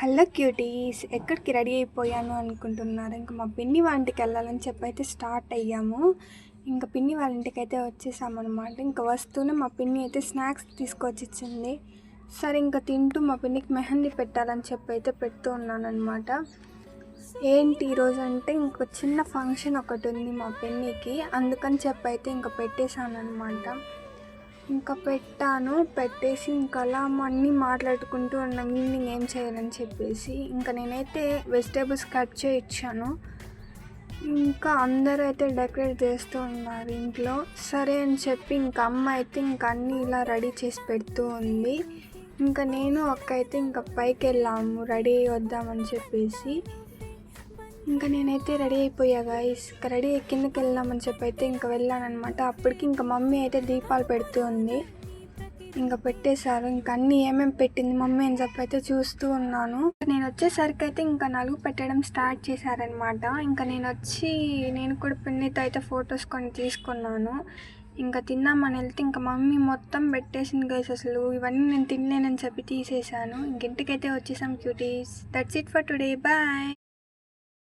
Hello cuties, ఎక్కడికి ready అయిపోయాను అనుకుంటున్నారు? ఇంకా మా పిన్ని వాళ్ళ ఇంటికి వెళ్ళాలని చెప్పి అయితే స్టార్ట్ అయ్యాము. ఇంకా పిన్ని వాళ్ళ ఇంటికి అయితే వచ్చేసామన్నమాట. ఇంకా వస్తూనే మా పిన్ని అయితే స్నాక్స్ తీసుకొచ్చి ఇచ్చింది. సరే ఇంకా తింటూ మా పిన్నికి మెహందీ పెట్టాలని చెప్పి అయితే పెడుతూ ఉన్నాను అనమాట. ఏంటి ఈరోజు అంటే ఇంకో చిన్న ఫంక్షన్ ఒకటి ఉంది మా పిన్నికి, అందుకని చెప్పి అయితే ఇంకా పెట్టేశాను అనమాట. ఇంకా పెట్టేసి ఇంకా అలా అన్నీ మాట్లాడుకుంటూ ఉన్నాం ఈవినింగ్ ఏం చేయాలని చెప్పేసి. ఇంకా నేనైతే వెజిటేబుల్స్ కట్ చేయించాను. ఇంకా అందరూ అయితే డెకరేట్ చేస్తూ ఉన్నారు ఇంట్లో. సరే అని చెప్పి ఇంకా అమ్మ అయితే ఇంకా అన్నీ ఇలా రెడీ చేసి పెడుతూ ఉంది. ఇంకా నేను అక్క అయితే ఇంకా పైకి వెళ్ళాము రెడీ అయ్యి వద్దామని చెప్పేసి. ఇంకా నేనైతే రెడీ అయిపోయా గాయ్స్. ఇంకా రెడీ అయ్యి కిందకి వెళ్దామని చెప్పి అయితే ఇంకా వెళ్ళానమాట. అప్పటికి ఇంకా మమ్మీ అయితే దీపాలు పెడుతూ ఉంది. ఇంకా పెట్టేశారు. ఇంకా అన్నీ ఏమేమి పెట్టింది మమ్మీ అని చెప్పి అయితే చూస్తూ ఉన్నాను. నేను వచ్చేసరికి అయితే ఇంకా నలుగు పెట్టడం స్టార్ట్ చేశారనమాట. ఇంకా నేను కూడా పిన్నితో అయితే ఫొటోస్ కొన్ని తీసుకున్నాను. ఇంకా తిన్నామని వెళ్తే ఇంకా మమ్మీ మొత్తం పెట్టేసింది గైస్. అసలు ఇవన్నీ నేను తినలేనని చెప్పి తీసేశాను. ఇంటికైతే వచ్చేసాం cuties. That's it for today, bye.